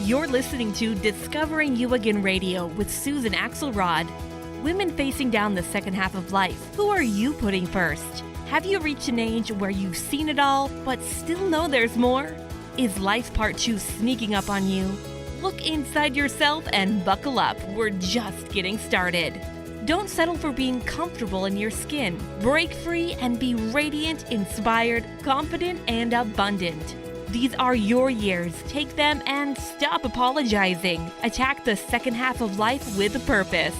You're listening to Discovering You Again Radio with Susan Axelrod. Women facing down the second half of life. Who are you putting first? Have you reached an age where you've seen it all, but still know there's more? Is life part 2 sneaking up on you? Look inside yourself and buckle up. We're just getting started. Don't settle for being comfortable in your skin. Break free and be radiant, inspired, confident, and abundant. These are your years. Take them and stop apologizing. Attack the second half of life with a purpose.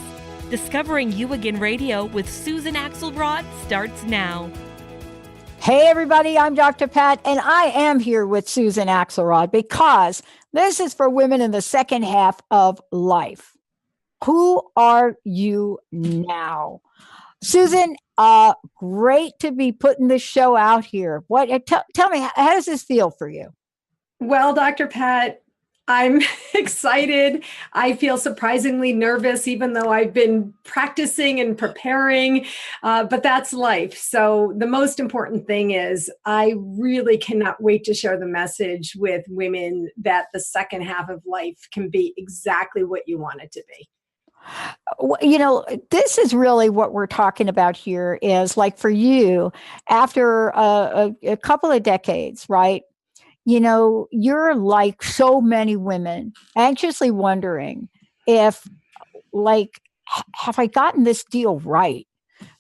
Discovering You Again Radio with Susan Axelrod starts now. Hey everybody, I'm Dr. Pat, and I am here with Susan Axelrod because this is for women in the second half of life. Who are you now? Susan, great to be putting this show out here. Tell me, how does this feel for you? Well, Dr. Pat, I'm excited. I feel surprisingly nervous, even though I've been practicing and preparing, but that's life. So the most important thing is I really cannot wait to share the message with women that the second half of life can be exactly what you want it to be. You know, this is really what we're talking about here is like for you, after a couple of decades, right? You know, you're like so many women anxiously wondering if, like, have I gotten this deal right?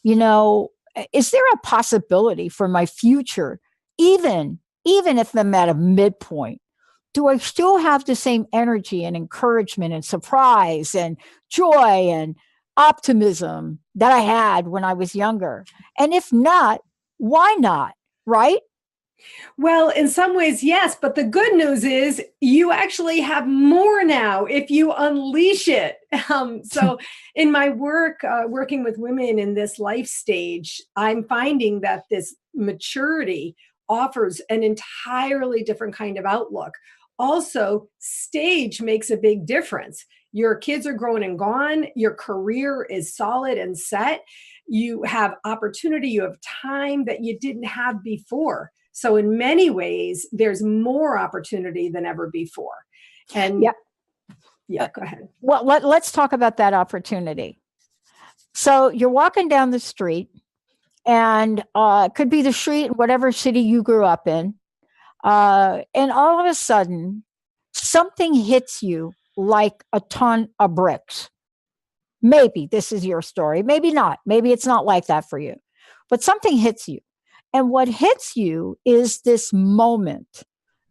You know, is there a possibility for my future, even if I'm at a midpoint? Do I still have the same energy and encouragement and surprise and joy and optimism that I had when I was younger? And if not, why not? Right? Well, in some ways, yes. But the good news is you actually have more now if you unleash it. So in my work, working with women in this life stage, I'm finding that this maturity offers an entirely different kind of outlook. Also, stage makes a big difference. Your kids are grown and gone. Your career is solid and set. You have opportunity. You have time that you didn't have before. So in many ways, there's more opportunity than ever before. And yeah, go ahead. Well, let's talk about that opportunity. So you're walking down the street, and it could be the street in whatever city you grew up in. And all of a sudden, something hits you like a ton of bricks. Maybe this is your story. Maybe not. Maybe it's not like that for you. But something hits you. And what hits you is this moment,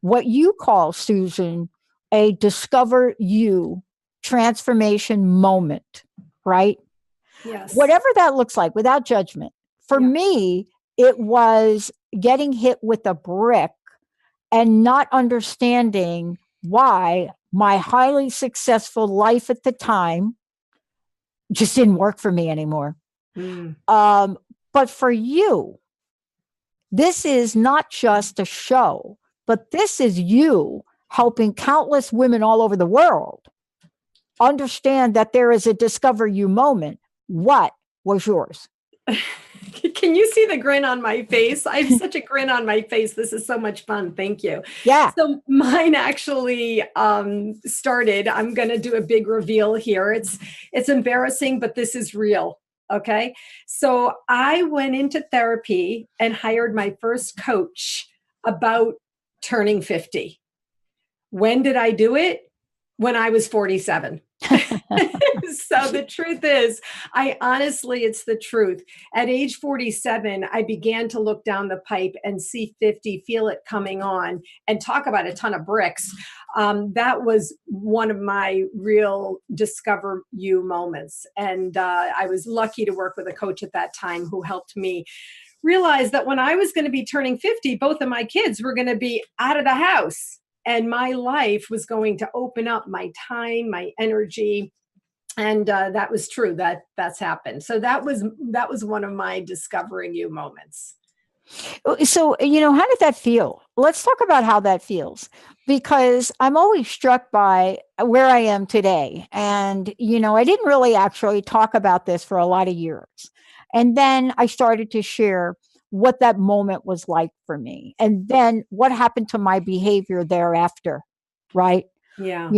what you call, Susan, a discover you transformation moment, right? Yes. Whatever that looks like, without judgment. For me, it was getting hit with a brick and not understanding why my highly successful life at the time just didn't work for me anymore. But for you, this is not just a show, but this is you helping countless women all over the world understand that there is a discover you moment. What was yours? Can you see the grin on my face? I have such a grin on my face. This is so much fun. Thank you. Yeah. So mine actually started, I'm going to do a big reveal here. It's embarrassing, but this is real. Okay. So I went into therapy and hired my first coach about turning 50. When did I do it? When I was 47. So the truth is, it's the truth. At age 47, I began to look down the pipe and see 50, feel it coming on, and talk about a ton of bricks. That was one of my real discover you moments. And I was lucky to work with a coach at that time who helped me realize that when I was going to be turning 50, both of my kids were going to be out of the house. And my life was going to open up my time, my energy. And that was true. That's happened. So that was one of my discovering you moments. So, you know, how did that feel? Let's talk about how that feels, because I'm always struck by where I am today. And, you know, I didn't really actually talk about this for a lot of years. And then I started to share what that moment was like for me. And then what happened to my behavior thereafter, right? Yeah.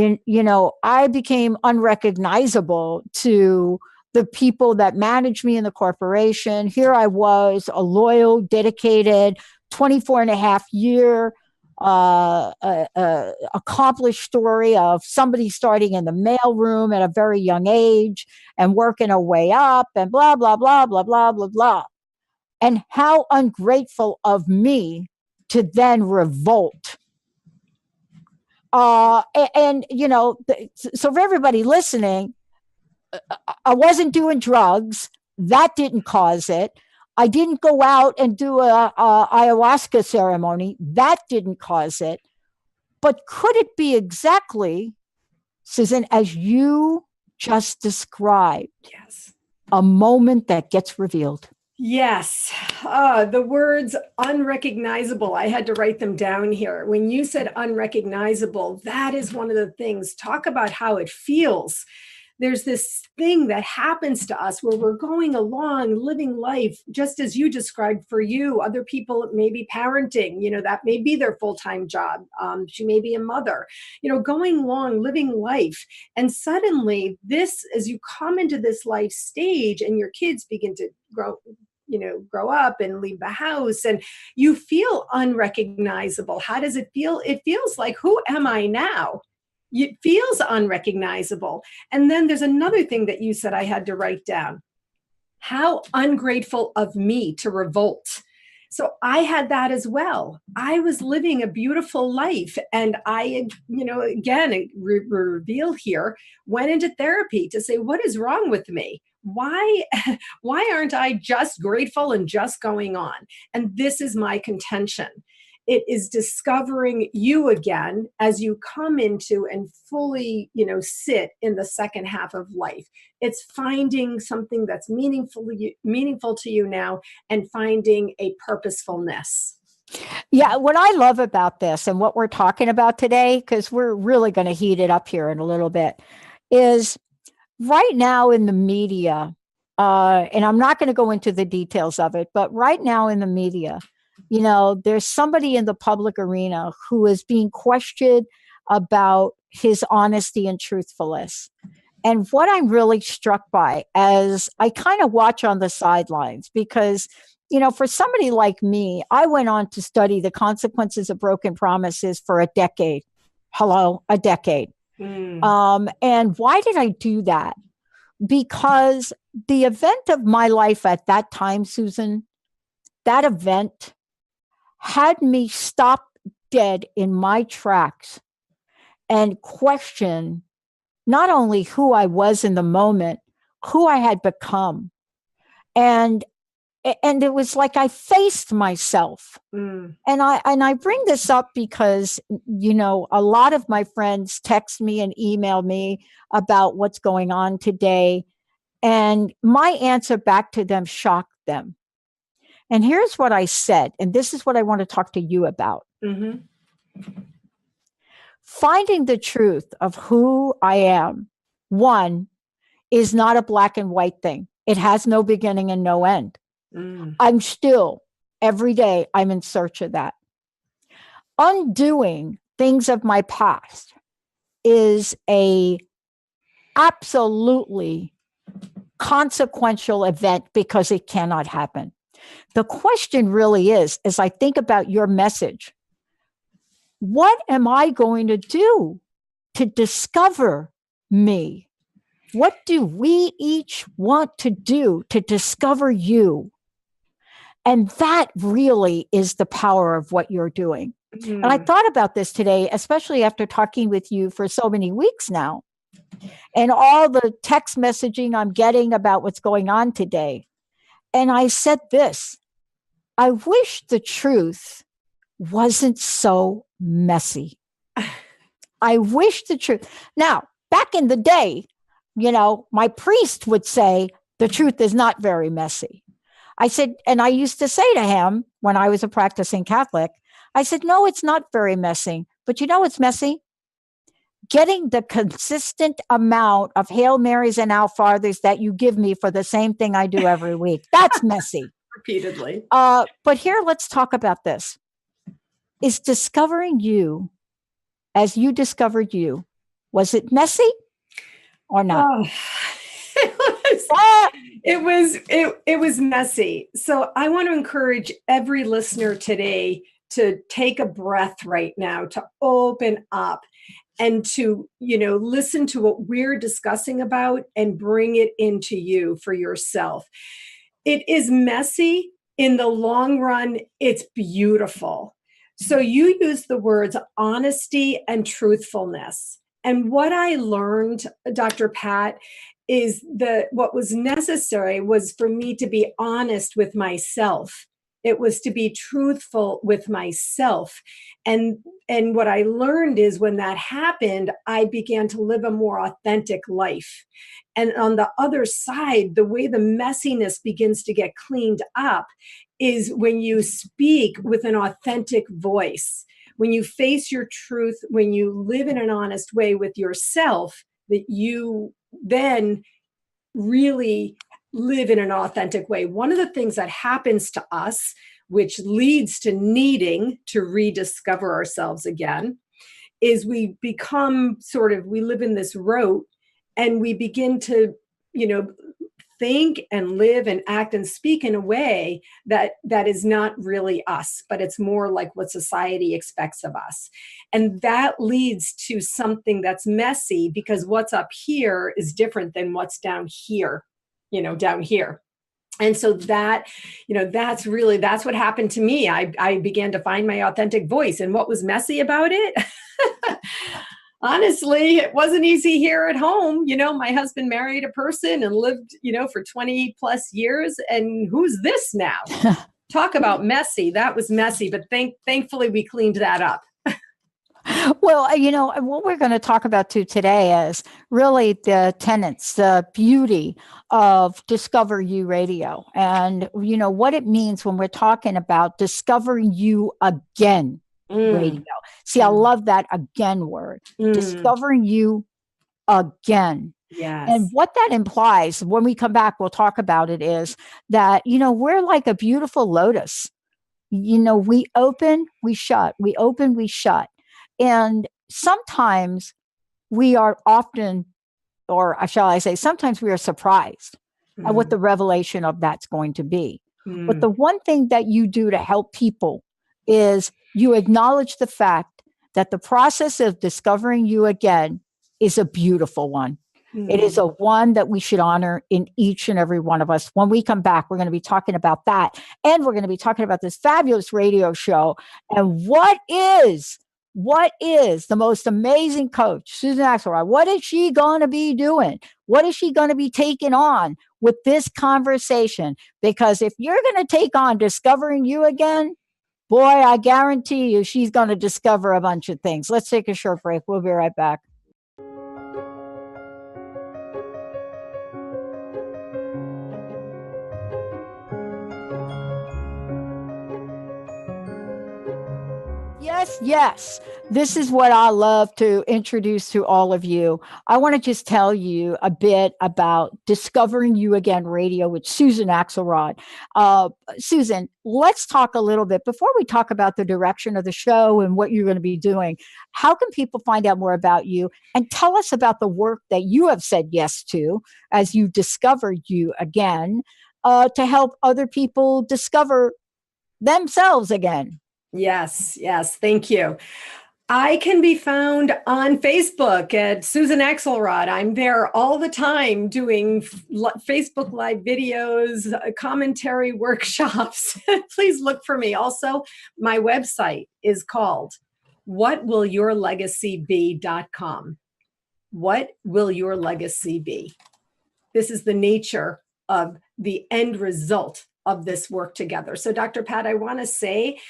I became unrecognizable to the people that managed me in the corporation. Here I was, a loyal, dedicated, 24 and a half year accomplished story of somebody starting in the mailroom at a very young age and working her way up and blah, blah, blah, blah, blah, blah, blah. And how ungrateful of me to then revolt. So for everybody listening, I wasn't doing drugs. That didn't cause it. I didn't go out and do a ayahuasca ceremony. That didn't cause it. But could it be exactly, Susan, as you just described? Yes. A moment that gets revealed. Yes. The words unrecognizable, I had to write them down here. When you said unrecognizable, that is one of the things. Talk about how it feels. There's this thing that happens to us where we're going along, living life, just as you described for you. Other people may be parenting, that may be their full-time job. She may be a mother, going along, living life. And suddenly this, as you come into this life stage and your kids begin to grow up and leave the house and you feel unrecognizable. How does it feel? It feels like, who am I now? It feels unrecognizable. And then there's another thing that you said I had to write down. How ungrateful of me to revolt. So I had that as well. I was living a beautiful life. And I, again, reveal here, went into therapy to say, what is wrong with me? Why aren't I just grateful and just going on? And this is my contention. It is discovering you again as you come into and fully, sit in the second half of life. It's finding something that's meaningful to you now and finding a purposefulness. Yeah, what I love about this and what we're talking about today, because we're really going to heat it up here in a little bit, is right now in the media, and I'm not going to go into the details of it, but right now in the media, there's somebody in the public arena who is being questioned about his honesty and truthfulness. And what I'm really struck by as I kind of watch on the sidelines, because, for somebody like me, I went on to study the consequences of broken promises for a decade. Hello, a decade. And why did I do that? Because the event of my life at that time, Susan, that event had me stop dead in my tracks and question not only who I was in the moment, who I had become. And it was like I faced myself. And I bring this up because, a lot of my friends text me and email me about what's going on today. And my answer back to them shocked them. And here's what I said, and this is what I want to talk to you about. Mm-hmm. Finding the truth of who I am, one, is not a black and white thing. It has no beginning and no end. I'm still, every day, I'm in search of that. Undoing things of my past is a absolutely consequential event because it cannot happen. The question really is, as I think about your message, what am I going to do to discover me? What do we each want to do to discover you? And that really is the power of what you're doing. And I thought about this today, especially after talking with you for so many weeks now, and all the text messaging I'm getting about what's going on today. And I said this, I wish the truth wasn't so messy. I wish the truth. Now, back in the day, my priest would say, the truth is not very messy. I said, and I used to say to him when I was a practicing Catholic, I said, no, it's not very messy. But it's messy. Getting the consistent amount of Hail Marys and Our Fathers that you give me for the same thing I do every week. That's messy. Repeatedly. But here, let's talk about this. Is discovering you as you discovered you, was it messy or not? Oh, Ah! it was messy. So I want to encourage every listener today to take a breath right now, to open up and to, listen to what we're discussing about and bring it into you for yourself. It is messy. In the long run, it's beautiful. So you use the words honesty and truthfulness. And what I learned, Dr. Pat, is that what was necessary was for me to be honest with myself. It was to be truthful with myself. And what I learned is when that happened, I began to live a more authentic life. And on the other side, the way the messiness begins to get cleaned up is when you speak with an authentic voice, when you face your truth, when you live in an honest way with yourself, that you then really live in an authentic way. One of the things that happens to us, which leads to needing to rediscover ourselves again, is we become we live in this rote and we begin to, think and live and act and speak in a way that is not really us, but it's more like what society expects of us. And that leads to something that's messy because what's up here is different than what's down here, down here. And so that's what happened to me. I began to find my authentic voice. And what was messy about it? Honestly, it wasn't easy here at home. My husband married a person and lived, for 20 plus years. And who's this now? Talk about messy. That was messy, but thankfully we cleaned that up. Well, what we're going to talk about today is really the tenets, the beauty of Discover You Radio, and, what it means when we're talking about discovering you again radio. See, I love that again word, discovering you again. Yes. And what that implies, when we come back, we'll talk about it, is that, we're like a beautiful lotus. We open, we shut, we open, we shut. And sometimes we are often, or shall I say, sometimes we are surprised at what the revelation of that's going to be. But the one thing that you do to help people is you acknowledge the fact that the process of discovering you again is a beautiful one. It is a one that we should honor in each and every one of us. When we come back, we're going to be talking about that. And we're going to be talking about this fabulous radio show. And what is the most amazing coach, Susan Axelrod? What is she going to be doing? What is she going to be taking on with this conversation? Because if you're going to take on discovering you again, boy, I guarantee you she's going to discover a bunch of things. Let's take a short break. We'll be right back. Yes. This is what I love to introduce to all of you. I want to just tell you a bit about Discovering You Again Radio with Susan Axelrod. Susan, let's talk a little bit before we talk about the direction of the show and what you're going to be doing. How can people find out more about you, and tell us about the work that you have said yes to as you discover you again, to help other people discover themselves again? Yes. Thank you. I can be found on Facebook at Susan Axelrod. I'm there all the time doing Facebook Live videos, commentary workshops. Please look for me. Also, my website is called whatwillyourlegacybe.com. What will your legacy be? This is the nature of the end result of this work together. So, Dr. Pat, I want to say,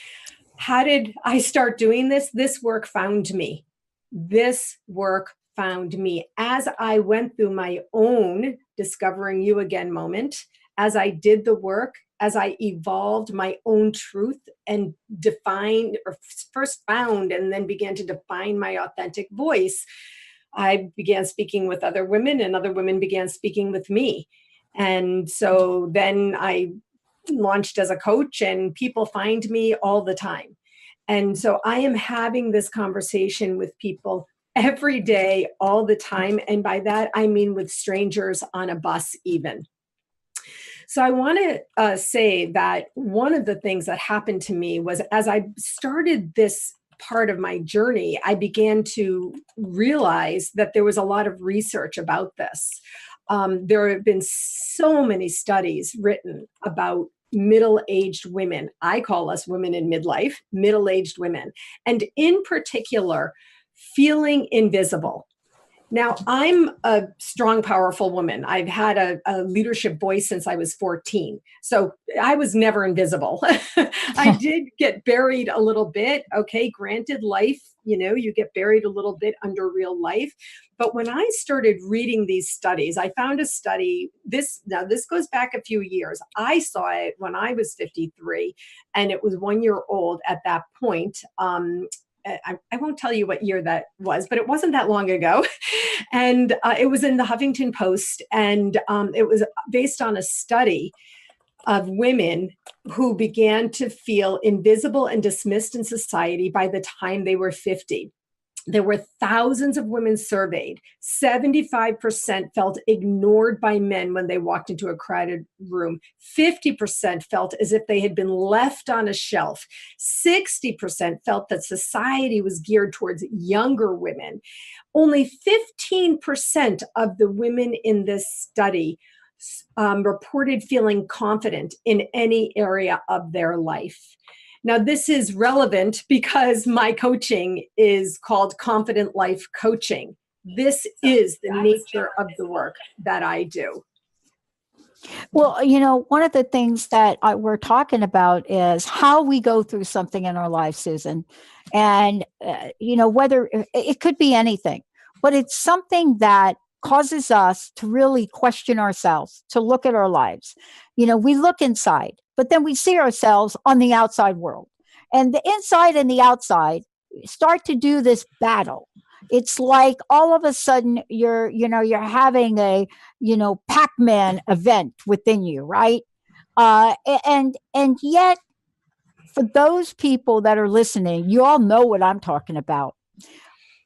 how did I start doing this? This work found me. As I went through my own Discovering You Again moment, as I did the work, as I evolved my own truth and defined, or first found and then began to define my authentic voice, I began speaking with other women, and other women began speaking with me. And so then I launched as a coach, and people find me all the time. And so I am having this conversation with people every day, all the time. And by that, I mean with strangers on a bus, even. So I want to say that one of the things that happened to me was as I started this part of my journey, I began to realize that there was a lot of research about this. There have been so many studies written about middle-aged women. I call us women in midlife, middle-aged women, and in particular, feeling invisible. Now, I'm a strong, powerful woman. I've had a leadership voice since I was 14. So I was never invisible. I did get buried a little bit. Okay, granted, life, you get buried a little bit under real life. But when I started reading these studies, I found a study. This goes back a few years. I saw it when I was 53, and it was 1 year old at that point. I won't tell you what year that was, but it wasn't that long ago. And it was in the Huffington Post. And it was based on a study of women who began to feel invisible and dismissed in society by the time they were 50. There were thousands of women surveyed. 75% felt ignored by men when they walked into a crowded room. 50% felt as if they had been left on a shelf. 60% felt that society was geared towards younger women. Only 15% of the women in this study reported feeling confident in any area of their life. Now, this is relevant because my coaching is called Confident Life Coaching. This is the nature of the work that I do. Well, one of the things that we're talking about is how we go through something in our life, Susan. And, whether it could be anything, but it's something that causes us to really question ourselves, to look at our lives. We look inside, but then we see ourselves on the outside world. And the inside and the outside start to do this battle. It's like all of a sudden you're having a, Pac-Man event within you, right? And yet, for those people that are listening, you all know what I'm talking about.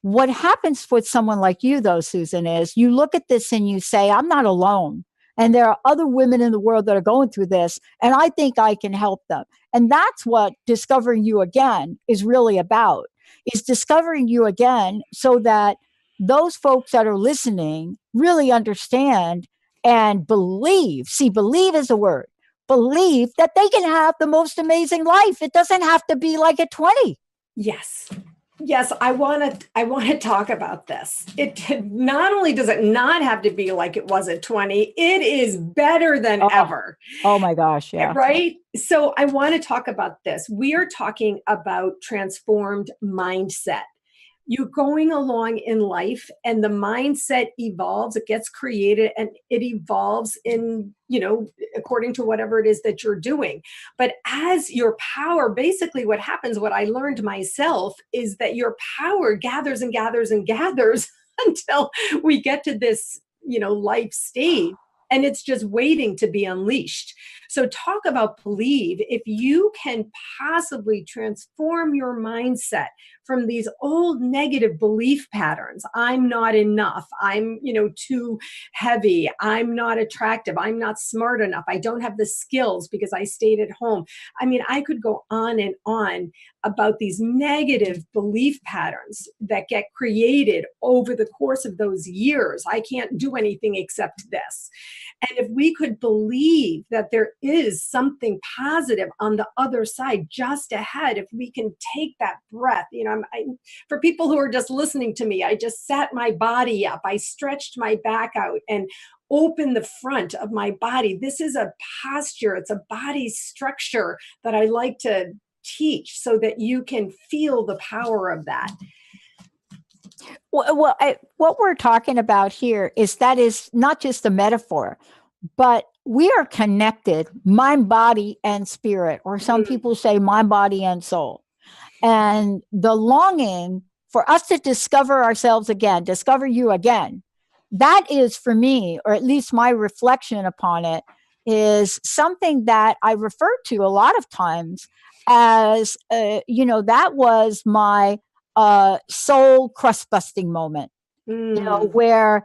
What happens with someone like you, though, Susan, is you look at this and you say, I'm not alone. And there are other women in the world that are going through this, and I think I can help them. And that's what Discovering You Again is really about, is discovering you again so that those folks that are listening really understand and believe. See, believe is a word. Believe that they can have the most amazing life. It doesn't have to be like at 20. Yes. Yes, I want to talk about this. Not only does it not have to be like it was at 20, it is better than ever. Oh my gosh, yeah. Right? So I want to talk about this. We are talking about transformed mindset. You're going along in life and the mindset evolves, it gets created and it evolves in, according to whatever it is that you're doing. But as your power, basically what happens, what I learned myself is that your power gathers and gathers and gathers until we get to this, life stage. And it's just waiting to be unleashed. So talk about believe. If you can possibly transform your mindset from these old negative belief patterns, I'm not enough, I'm, too heavy, I'm not attractive, I'm not smart enough, I don't have the skills because I stayed at home. I mean, I could go on and on about these negative belief patterns that get created over the course of those years. I can't do anything except this. And if we could believe that there is something positive on the other side just ahead, if we can take that breath, for people who are just listening to me, I just sat my body up, I stretched my back out and opened the front of my body. This is a posture, it's a body structure that I like to teach so that you can feel the power of that. Well, what we're talking about here is that is not just a metaphor, but we are connected, mind, body, and spirit, or some people say mind, body, and soul. And the longing for us to discover ourselves again, discover you again, that is for me, or at least my reflection upon it, is something that I refer to a lot of times as, that was my soul crust busting moment, where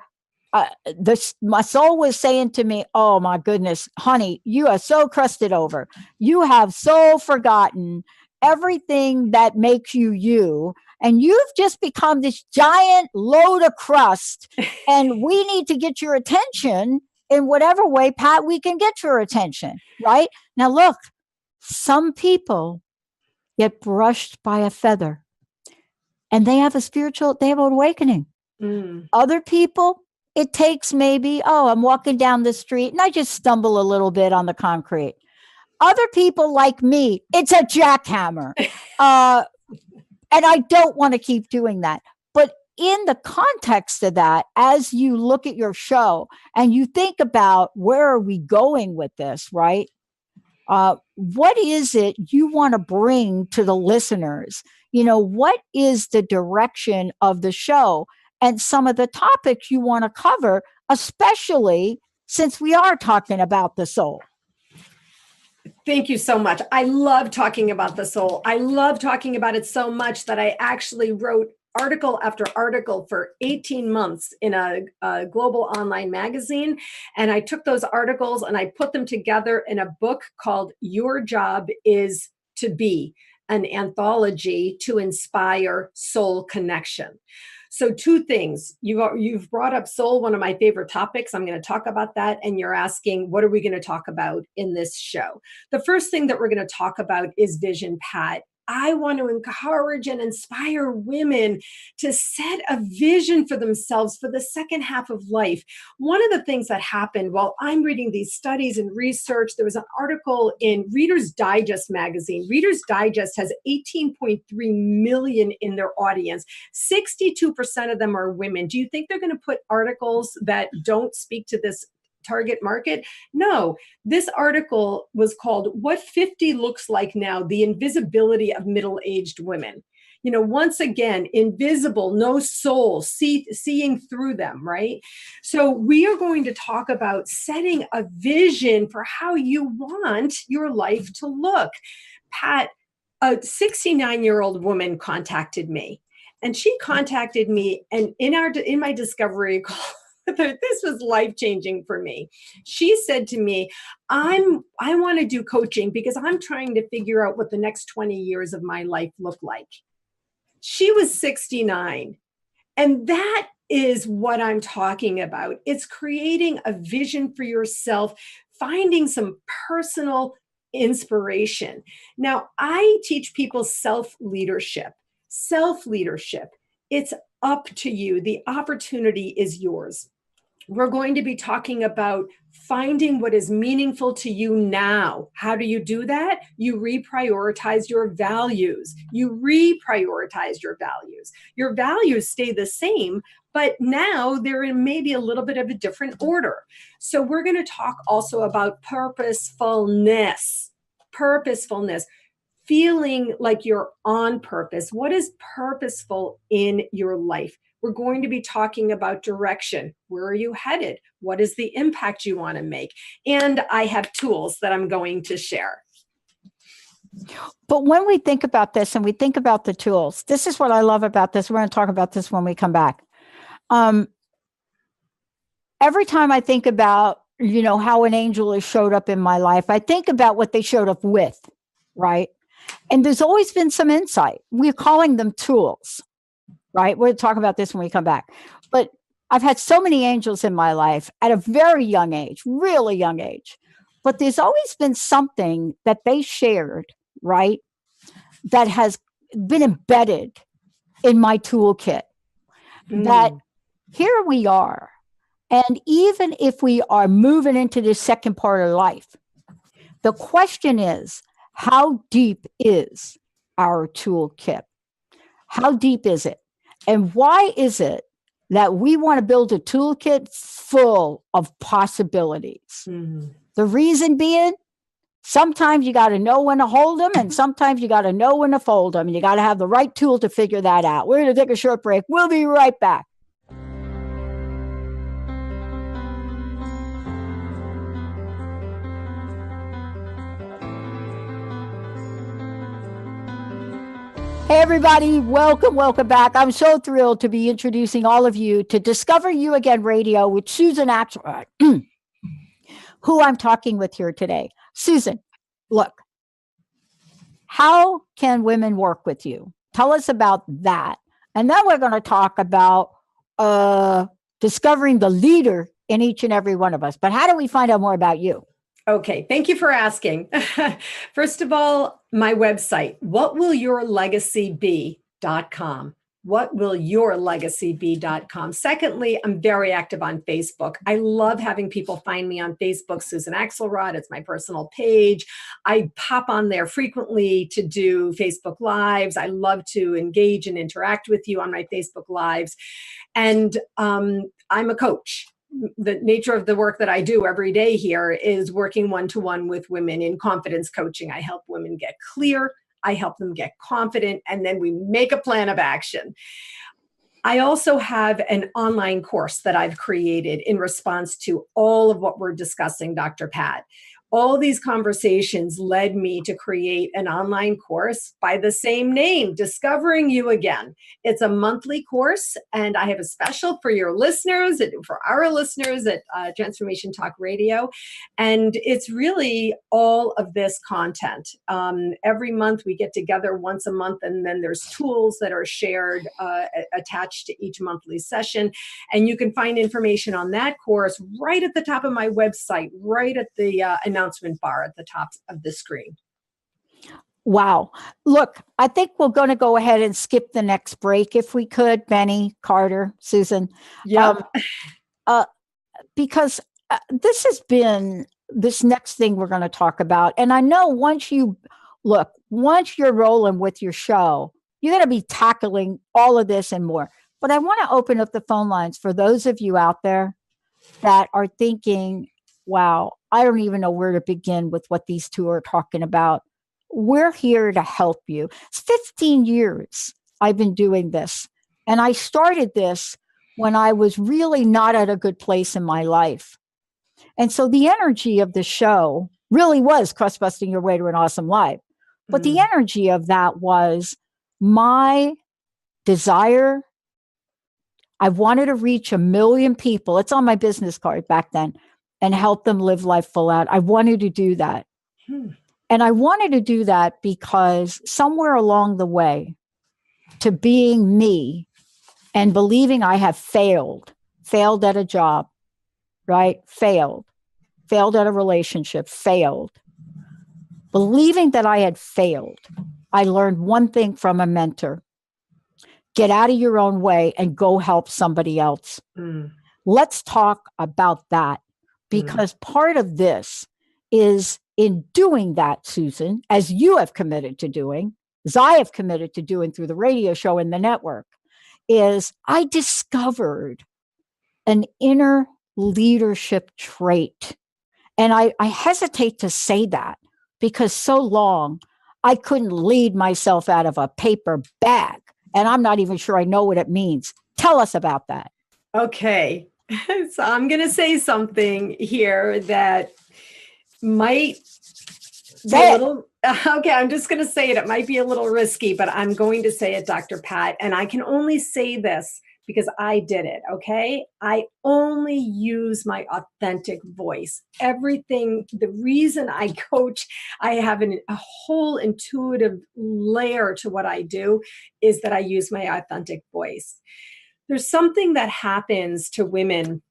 my soul was saying to me, oh my goodness, honey, you are so crusted over. You have so forgotten everything that makes you you. And you've just become this giant load of crust. And we need to get your attention in whatever way, Pat, we can get your attention. Right? Now, look, some people get brushed by a feather and they have an awakening. Other people, it takes maybe, I'm walking down the street and I just stumble a little bit on the concrete. Other people like me, it's a jackhammer. And I don't want to keep doing that. But in the context of that, as you look at your show and you think about where are we going with this, right? What is it you want to bring to the listeners? What is the direction of the show and some of the topics you want to cover, especially since we are talking about the soul? Thank you so much. I love talking about the soul. I love talking about it so much that I actually wrote article after article for 18 months in a global online magazine. And I took those articles and I put them together in a book called Your Job is to Be, an anthology to inspire soul connection. So two things. You've brought up soul, one of my favorite topics. I'm going to talk about that. And you're asking, what are we going to talk about in this show? The first thing that we're going to talk about is vision, Pat. I want to encourage and inspire women to set a vision for themselves for the second half of life. One of the things that happened while I'm reading these studies and research, there was an article in Reader's Digest magazine. Reader's Digest has 18.3 million in their audience. 62% of them are women. Do you think they're going to put articles that don't speak to this target market? No. This article was called What 50 Looks Like Now, the Invisibility of Middle-Aged Women. Once again, invisible, no soul, seeing through them, right? So we are going to talk about setting a vision for how you want your life to look. Pat, a 69-year-old woman contacted me, and she contacted me, and in my discovery call, this was life-changing for me. She said to me, I want to do coaching because I'm trying to figure out what the next 20 years of my life look like. She was 69. And that is what I'm talking about. It's creating a vision for yourself, finding some personal inspiration. Now, I teach people self-leadership. Self-leadership. It's up to you. The opportunity is yours. We're going to be talking about finding what is meaningful to you now. How do you do that? You reprioritize your values. You reprioritize your values. Your values stay the same, but now they're in maybe a little bit of a different order. So we're going to talk also about purposefulness. Purposefulness. Feeling like you're on purpose. What is purposeful in your life? We're going to be talking about direction. Where are you headed? What is the impact you want to make? And I have tools that I'm going to share. But when we think about this and we think about the tools, this is what I love about this. We're going to talk about this when we come back. Every time I think about, how an angel has showed up in my life, I think about what they showed up with, right? And there's always been some insight. We're calling them tools. Right? We'll talk about this when we come back. But I've had so many angels in my life at a very young age, really young age. But there's always been something that they shared, right, that has been embedded in my toolkit. That here we are. And even if we are moving into the second part of life, the question is, how deep is our toolkit? How deep is it? And why is it that we want to build a toolkit full of possibilities? The reason being, sometimes you got to know when to hold them, and sometimes you got to know when to fold them, and you got to have the right tool to figure that out. We're going to take a short break. We'll be right back. Hey, everybody. Welcome back. I'm so thrilled to be introducing all of you to Discover You Again Radio with Susan Axelrod, who I'm talking with here today. Susan, look, how can women work with you? Tell us about that. And then we're going to talk about discovering the leader in each and every one of us. But how do we find out more about you? Okay, thank you for asking. First of all, my website, whatwillyourlegacybe.com. Whatwillyourlegacybe.com. Secondly, I'm very active on Facebook. I love having people find me on Facebook, Susan Axelrod. It's my personal page. I pop on there frequently to do Facebook Lives. I love to engage and interact with you on my Facebook Lives. And I'm a coach. The nature of the work that I do every day here is working one-to-one with women in confidence coaching. I help women get clear, I help them get confident, and then we make a plan of action. I also have an online course that I've created in response to all of what we're discussing, Dr. Pat. All these conversations led me to create an online course by the same name, Discovering You Again. It's a monthly course, and I have a special for your listeners, for our listeners at Transformation Talk Radio. And it's really all of this content. Every month we get together once a month, and then there's tools that are shared attached to each monthly session. And you can find information on that course right at the top of my website, right at the announcement bar at the top of the screen. Wow. Look, I think we're going to go ahead and skip the next break if we could, Benny, Carter, Susan. Yeah. Because this next thing we're going to talk about. And I know once you're rolling with your show, you're going to be tackling all of this and more. But I want to open up the phone lines for those of you out there that are thinking, wow, I don't even know where to begin with what these two are talking about. We're here to help you. It's 15 years I've been doing this. And I started this when I was really not at a good place in my life. And so the energy of the show really was crust busting your way to an awesome life. But the energy of that was my desire. I wanted to reach 1 million people. It's on my business card back then. And help them live life full out. I wanted to do that. And I wanted to do that because somewhere along the way to being me and believing I have failed at a job, right? Failed at a relationship, failed. Believing that I had failed, I learned one thing from a mentor. Get out of your own way and go help somebody else. Let's talk about that. Because part of this is in doing that, Susan, as you have committed to doing, as I have committed to doing through the radio show and the network, is I discovered an inner leadership trait. And I hesitate to say that because so long I couldn't lead myself out of a paper bag. And I'm not even sure I know what it means. Tell us about that. Okay. So I'm going to say something here that might be a little, okay, I'm just going to say it. It might be a little risky, but I'm going to say it, Dr. Pat. And I can only say this because I did it, okay? I only use my authentic voice. Everything, the reason I coach, I have a whole intuitive layer to what I do is that I use my authentic voice. There's something that happens to women.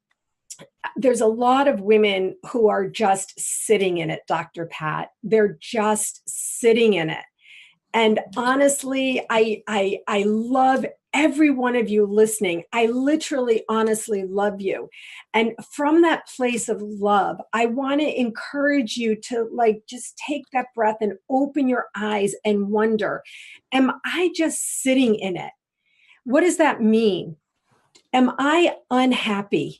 There's a lot of women who are just sitting in it, Dr. Pat. They're just sitting in it. And honestly, I love every one of you listening. I literally, honestly love you. And from that place of love, I want to encourage you to just take that breath and open your eyes and wonder, am I just sitting in it? What does that mean? Am I unhappy?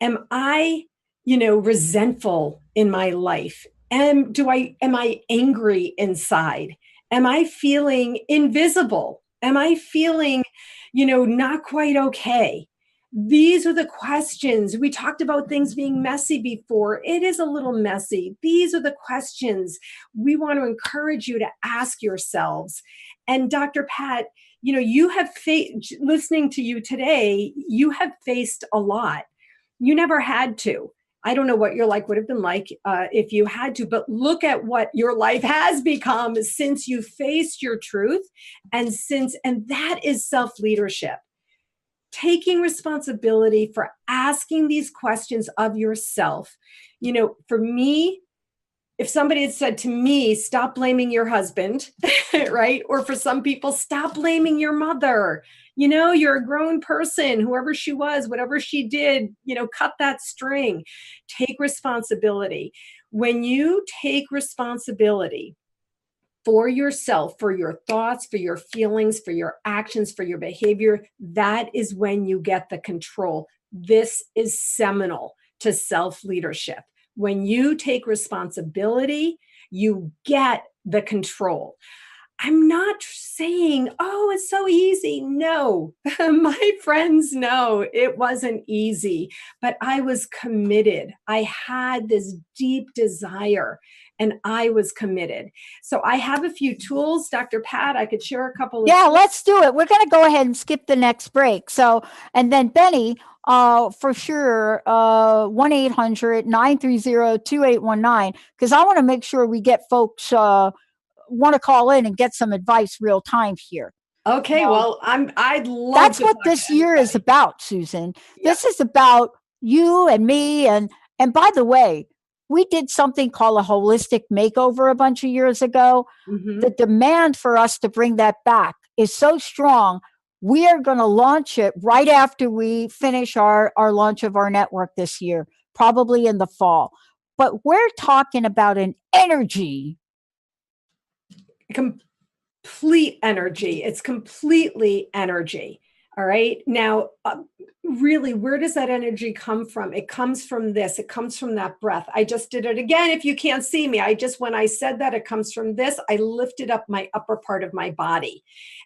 Am I, resentful in my life? Am I angry inside? Am I feeling invisible? Am I feeling, not quite okay? These are the questions. We talked about things being messy before. It is a little messy. These are the questions we want to encourage you to ask yourselves. And Dr. Pat, you have listening to you today, you have faced a lot. You never had to. I don't know what your life would have been like if you had to, but look at what your life has become since you faced your truth, and that is self-leadership. Taking responsibility for asking these questions of yourself. For me, if somebody had said to me, stop blaming your husband, right? Or for some people, stop blaming your mother. You're a grown person, whoever she was, whatever she did, cut that string. Take responsibility. When you take responsibility for yourself, for your thoughts, for your feelings, for your actions, for your behavior, that is when you get the control. This is seminal to self-leadership. When you take responsibility, you get the control. I'm not saying, oh, it's so easy. No, my friends know it wasn't easy, but I was committed. I had this deep desire and I was committed. So I have a few tools, Dr. Pat, I could share a couple of. Yeah, let's do it. We're going to go ahead and skip the next break. So, and then Benny, for sure, 1-800-930-2819, because I want to make sure we get folks want to call in and get some advice real time here. Okay, well, I'd love that's to what talk this to year anybody. is about, Susan. Yep. This is about you and me. And by the way, we did something called a holistic makeover a bunch of years ago. Mhm. The demand for us to bring that back is so strong. We are going to launch it right after we finish our launch of our network this year, probably in the fall. But we're talking about an energy. Complete energy. It's completely energy. All right. Now, really, where does that energy come from? It comes from this. It comes from that breath. I just did it again. If you can't see me, when I said that, it comes from this. I lifted up my upper part of my body.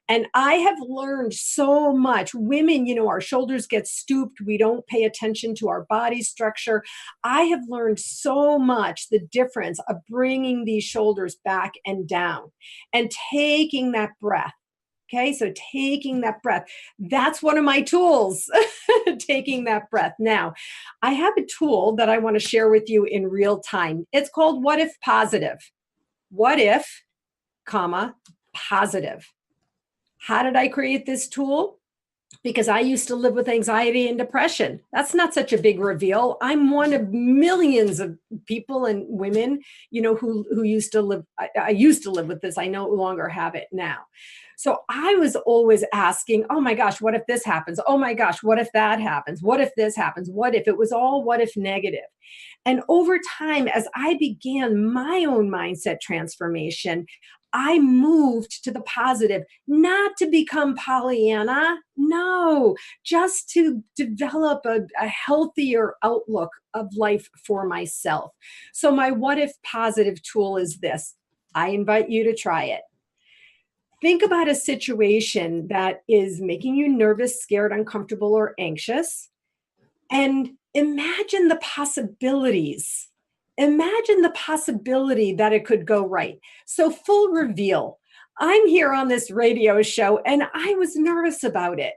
And I have learned so much. Women, our shoulders get stooped. We don't pay attention to our body structure. I have learned so much the difference of bringing these shoulders back and down and taking that breath. Okay, so taking that breath, that's one of my tools, taking that breath. Now, I have a tool that I want to share with you in real time. It's called What If Positive. What if, positive. How did I create this tool? Because I used to live with anxiety and depression. That's not such a big reveal. I'm one of millions of people and women, who used to live. I used to live with this. I no longer have it now. So I was always asking, oh my gosh, what if this happens? Oh my gosh, what if that happens? What if this happens? What if? It was all what if negative. And over time, as I began my own mindset transformation, I moved to the positive, not to become Pollyanna, no, just to develop a healthier outlook of life for myself. So my What If Positive tool is this. I invite you to try it. Think about a situation that is making you nervous, scared, uncomfortable, or anxious, and imagine the possibilities. Imagine the possibility that it could go right. So, full reveal. I'm here on this radio show and I was nervous about it.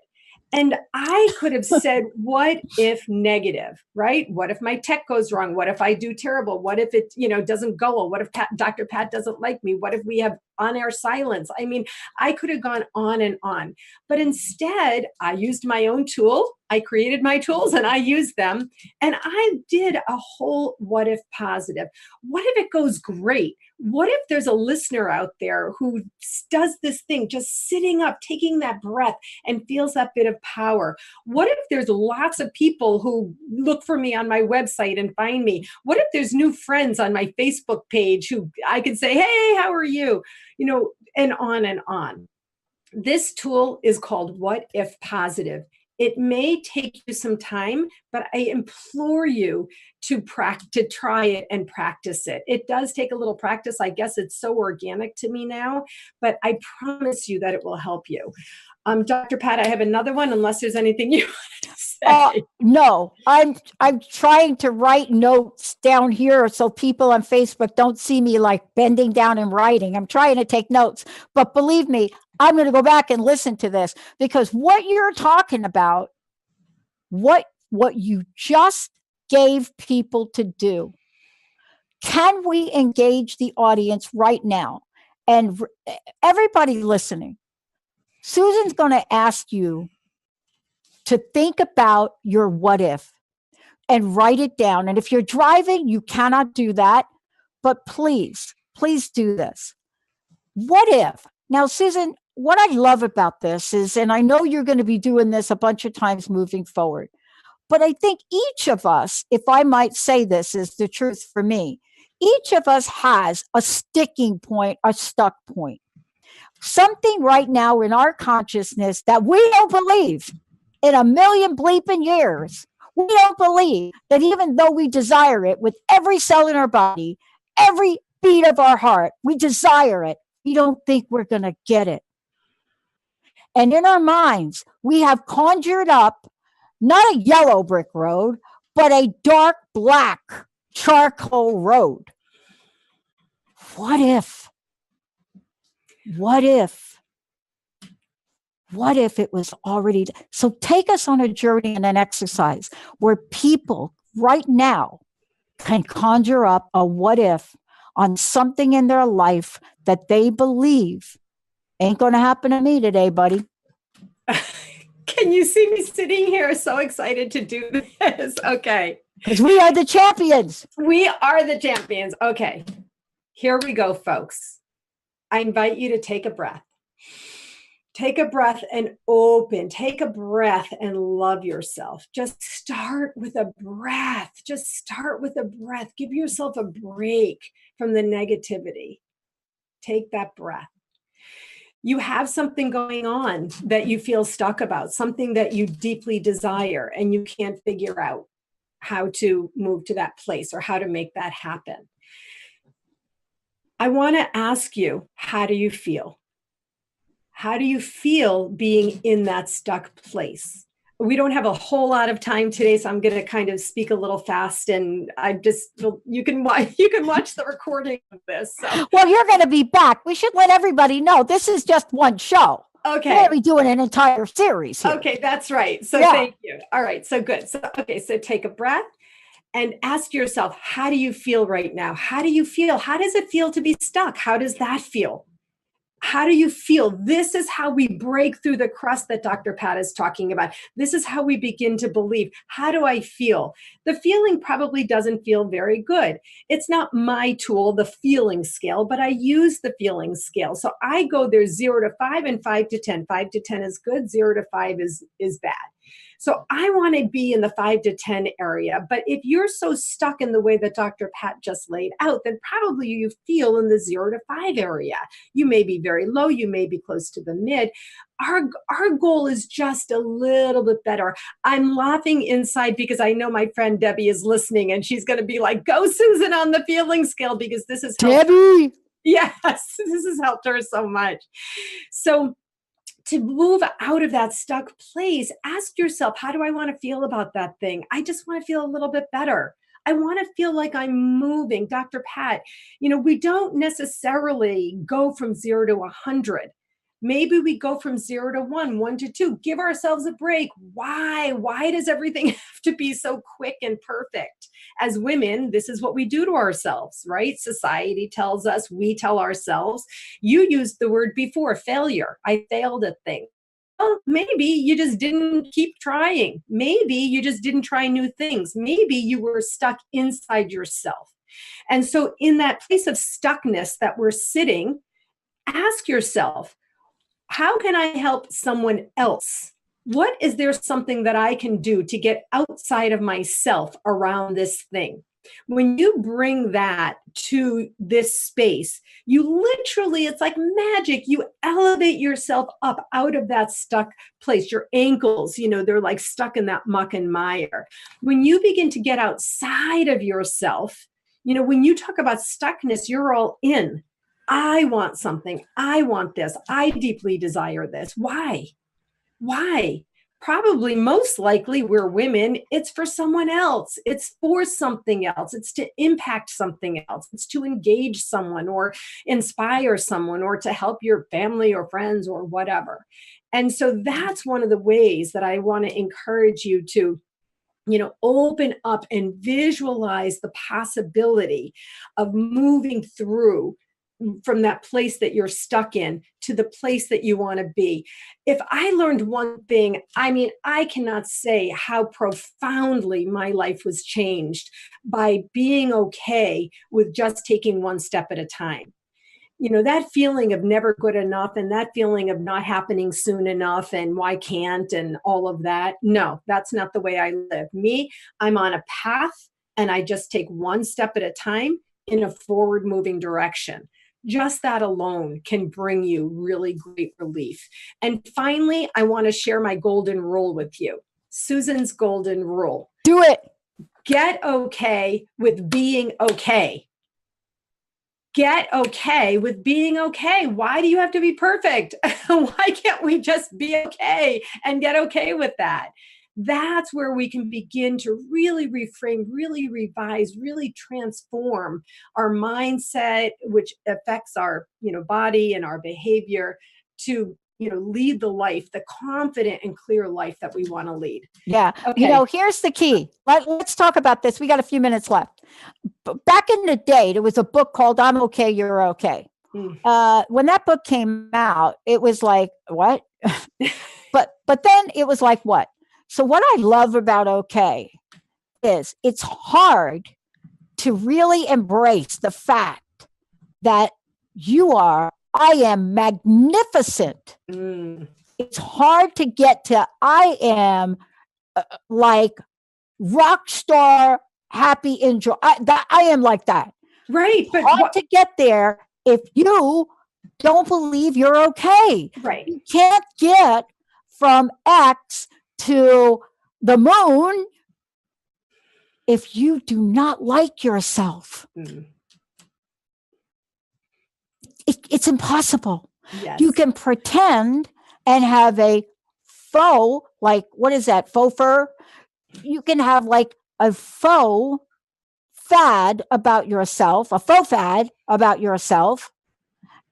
And I could have said, what if negative, right? What if my tech goes wrong? What if I do terrible? What if it, doesn't go well? What if Dr. Pat doesn't like me? What if we have on-air silence? I mean, I could have gone on and on. But instead, I used my own tool. I created my tools and I used them. And I did a whole what if positive. What if it goes great? What if there's a listener out there who does this thing, just sitting up, taking that breath and feels that bit of power? What if there's lots of people who look for me on my website and find me? What if there's new friends on my Facebook page who I could say, hey, how are you? And on and on. This tool is called What If Positive. It may take you some time, but I implore you to try it and practice it. It does take a little practice. I guess it's so organic to me now, but I promise you that it will help you. Dr. Pat, I have another one, unless there's anything you want to say. No, I'm trying to write notes down here so people on Facebook don't see me like bending down and writing. I'm trying to take notes, but believe me, I'm going to go back and listen to this, because what you're talking about, what you just gave people to do, can we engage the audience right now? And everybody listening, Susan's going to ask you to think about your what if and write it down. And if you're driving, you cannot do that. But please do this. What if? Now, Susan, what I love about this is, and I know you're going to be doing this a bunch of times moving forward, but I think each of us, if I might say this is the truth for me, each of us has a sticking point, a stuck point. Something right now in our consciousness that we don't believe in a million bleeping years. We don't believe that even though we desire it with every cell in our body, every beat of our heart, we desire it. We don't think we're going to get it. And in our minds, we have conjured up not a yellow brick road, but a dark black charcoal road. What if? What if? What if it was already? So take us on a journey and an exercise where people right now can conjure up a what if on something in their life that they believe ain't going to happen to me today, buddy. Can you see me sitting here so excited to do this? Okay. Because we are the champions. We are the champions. Okay. Here we go, folks. I invite you to take a breath. Take a breath and open. Take a breath and love yourself. Just start with a breath. Just start with a breath. Give yourself a break from the negativity. Take that breath. You have something going on that you feel stuck about, something that you deeply desire, and you can't figure out how to move to that place or how to make that happen. I want to ask you, how do you feel? How do you feel being in that stuck place? We don't have a whole lot of time today, so I'm going to kind of speak a little fast, and you can watch the recording of this. So. Well, you're going to be back. We should let everybody know this is just one show. Okay. We're going to be doing an entire series here. Okay, that's right. So Thank you. All right, so good. So take a breath and ask yourself, how do you feel right now? How do you feel? How does it feel to be stuck? How does that feel? How do you feel? This is how we break through the crust that Dr. Pat is talking about. This is how we begin to believe. How do I feel? The feeling probably doesn't feel very good. It's not my tool, the feeling scale, but I use the feeling scale. So I go there 0 to 5 and 5 to 10. 5 to 10 is good. 0 to 5 is bad. So I want to be in the 5 to 10 area. But if you're so stuck in the way that Dr. Pat just laid out, then probably you feel in the 0 to 5 area. You may be very low. You may be close to the mid. Our goal is just a little bit better. I'm laughing inside because I know my friend Debbie is listening, and she's going to be like, go Susan on the feeling scale, because this is Debbie. Yes, this has helped her so much. So to move out of that stuck place, ask yourself, how do I want to feel about that thing? I just want to feel a little bit better. I want to feel like I'm moving. Dr. Pat, we don't necessarily go from 0 to 100. Maybe we go from 0 to 1, 1 to 2. Give ourselves a break. Why? Why does everything have to be so quick and perfect? As women, this is what we do to ourselves, right? Society tells us, we tell ourselves. You used the word before, failure. I failed at things. Well, maybe you just didn't keep trying. Maybe you just didn't try new things. Maybe you were stuck inside yourself. And so in that place of stuckness that we're sitting, ask yourself, how can I help someone else? What is there something that I can do to get outside of myself around this thing? When you bring that to this space, you literally, it's like magic. You elevate yourself up out of that stuck place. Your ankles, they're like stuck in that muck and mire. When you begin to get outside of yourself, when you talk about stuckness, you're all in. I want something. I want this. I deeply desire this. Why? Why? Probably most likely we're women, it's for someone else. It's for something else. It's to impact something else. It's to engage someone or inspire someone or to help your family or friends or whatever. And so that's one of the ways that I want to encourage you to, open up and visualize the possibility of moving through from that place that you're stuck in to the place that you want to be. If I learned one thing, I cannot say how profoundly my life was changed by being okay with just taking one step at a time. That feeling of never good enough and that feeling of not happening soon enough and why can't and all of that. No, that's not the way I live. I'm on a path and I just take one step at a time in a forward moving direction. Just that alone can bring you really great relief. And finally, I want to share my golden rule with you. Susan's golden rule. Do it. Get okay with being okay. Get okay with being okay. Why do you have to be perfect? Why can't we just be okay and get okay with that? That's where we can begin to really reframe, really revise, really transform our mindset, which affects our, body and our behavior to, lead the life, the confident and clear life that we want to lead. Yeah. Okay. Here's the key. Let's talk about this. We got a few minutes left. Back in the day, there was a book called I'm Okay, You're Okay. When that book came out, it was like, what? but then it was like, what? So what I love about okay is it's hard to really embrace the fact that I am magnificent. It's hard to get to I am like rock star, happy, enjoy. I am like that. Right. But hard to get there if you don't believe you're okay. Right. You can't get from X to the moon if you do not like yourself. It's impossible. Yes. You can pretend and have a faux, like, what is that? Faux fur? You can have like a faux fad about yourself, a faux fad about yourself,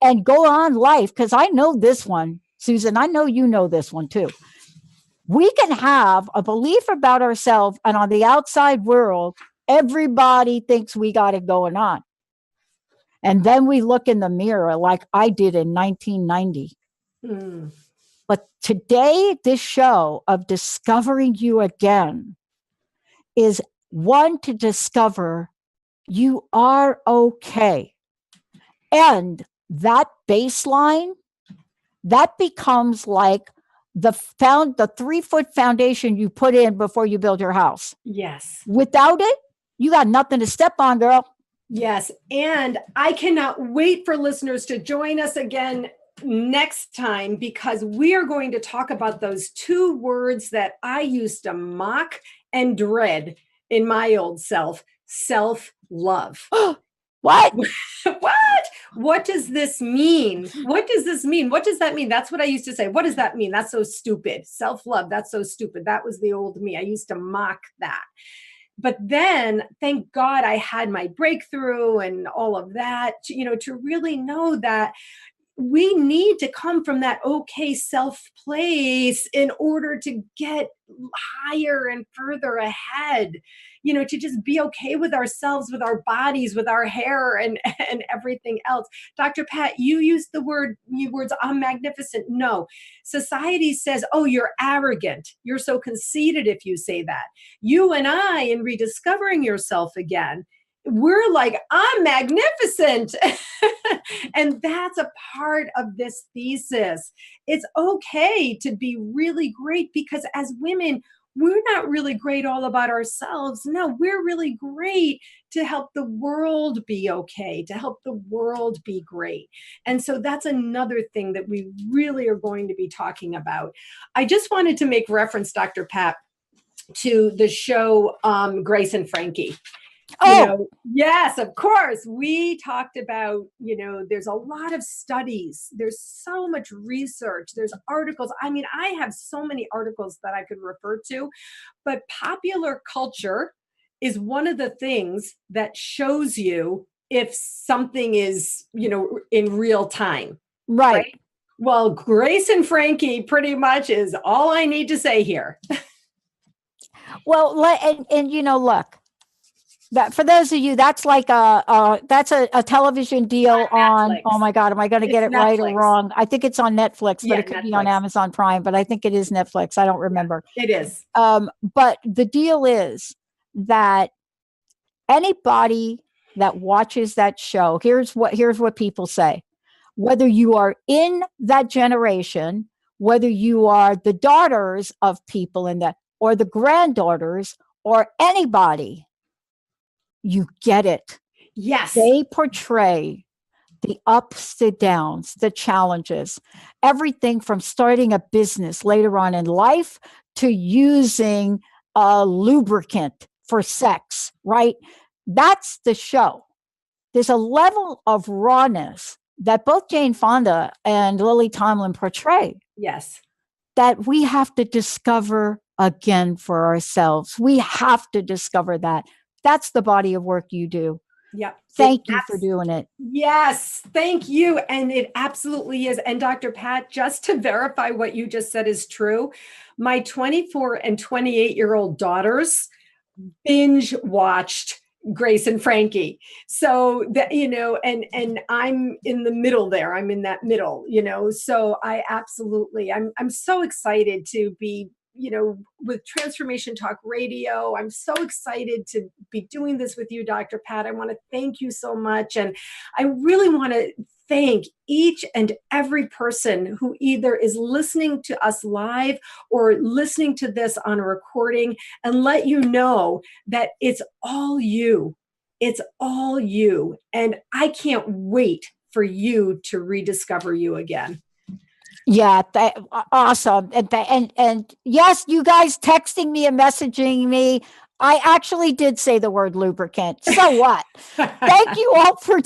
and go on life. Because I know this one, Susan, I know you know this one too. We can have a belief about ourselves, and on the outside world, everybody thinks we got it going on. And then we look in the mirror like I did in 1990. But today, this show of discovering you again is one to discover you are okay. And that baseline, that becomes like the 3-foot foundation you put in before you build your house. Yes. Without it, you got nothing to step on, girl. Yes. And I cannot wait for listeners to join us again next time, because we are going to talk about those two words that I used to mock and dread in my old self: self-love. What? What does this mean? What does this mean? What does that mean? That's what I used to say. What does that mean? That's so stupid. Self-love. That's so stupid. That was the old me. I used to mock that. But then, thank God, I had my breakthrough and all of that, to really know that we need to come from that okay self place in order to get higher and further ahead, to just be okay with ourselves, with our bodies, with our hair and everything else. Dr. Pat, you used the words, I'm magnificent. No, society says, oh, you're arrogant. You're so conceited if you say that. You and I, in rediscovering yourself again, we're like, I'm magnificent. And that's a part of this thesis. It's okay to be really great, because as women, we're not really great all about ourselves. No, we're really great to help the world be okay, to help the world be great. And so that's another thing that we really are going to be talking about. I just wanted to make reference, Dr. Pat, to the show Grace and Frankie. Yes, of course. We talked about, there's a lot of studies. There's so much research. There's articles. I mean, I have so many articles that I could refer to, but popular culture is one of the things that shows you if something is, in real time. Right. Well, Grace and Frankie pretty much is all I need to say here. Well, look, that for those of you, that's like that's a television deal on, oh my God, am I going to get it right or wrong? I think it's on Netflix, but it could be on Amazon Prime, but I think it is Netflix. I don't remember. It is. But the deal is that anybody that watches that show, here's what people say. Whether you are in that generation, whether you are the daughters of people in that, or the granddaughters, or anybody, you get it. Yes. They portray the ups, the downs, the challenges, everything from starting a business later on in life to using a lubricant for sex, right? That's the show. There's a level of rawness that both Jane Fonda and Lily Tomlin portray. Yes. That we have to discover again for ourselves. We have to discover that. That's the body of work you do. Yep. Thank you for doing it. Yes, thank you. And it absolutely is. And Dr. Pat, just to verify what you just said is true, my 24 and 28-year-old daughters binge watched Grace and Frankie. So that, and I'm in the middle there. I'm in that middle, so I absolutely, I'm so excited to be, with Transformation Talk Radio. I'm so excited to be doing this with you, Dr. Pat. I want to thank you so much. And I really want to thank each and every person who either is listening to us live or listening to this on a recording, and let you know that it's all you. It's all you. And I can't wait for you to rediscover you again. Yeah, awesome. And yes, you guys texting me and messaging me. I actually did say the word lubricant. So what? Thank you all for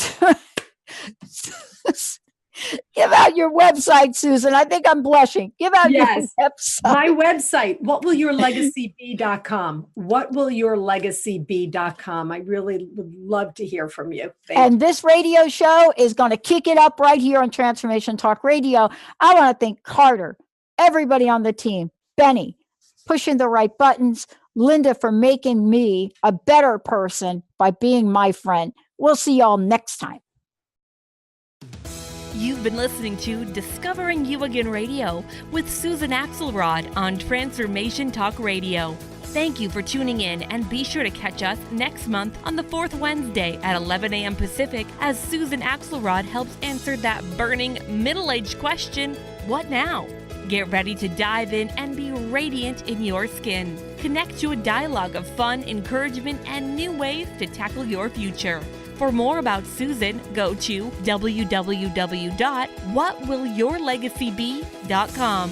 give out your website, Susan. I think I'm blushing. Give out your website. My website, whatwillyourlegacybe.com. Whatwillyourlegacybe.com. I really would love to hear from you. Thank you. This radio show is going to kick it up right here on Transformation Talk Radio. I want to thank Carter, everybody on the team, Benny, pushing the right buttons, Linda for making me a better person by being my friend. We'll see y'all next time. You've been listening to Discovering You Again Radio with Susan Axelrod on Transformation Talk Radio. Thank you for tuning in, and be sure to catch us next month on the fourth Wednesday at 11 a.m. Pacific as Susan Axelrod helps answer that burning middle-aged question, what now? Get ready to dive in and be radiant in your skin. Connect to a dialogue of fun, encouragement, and new ways to tackle your future. For more about Susan, go to www.whatwillyourlegacybe.com.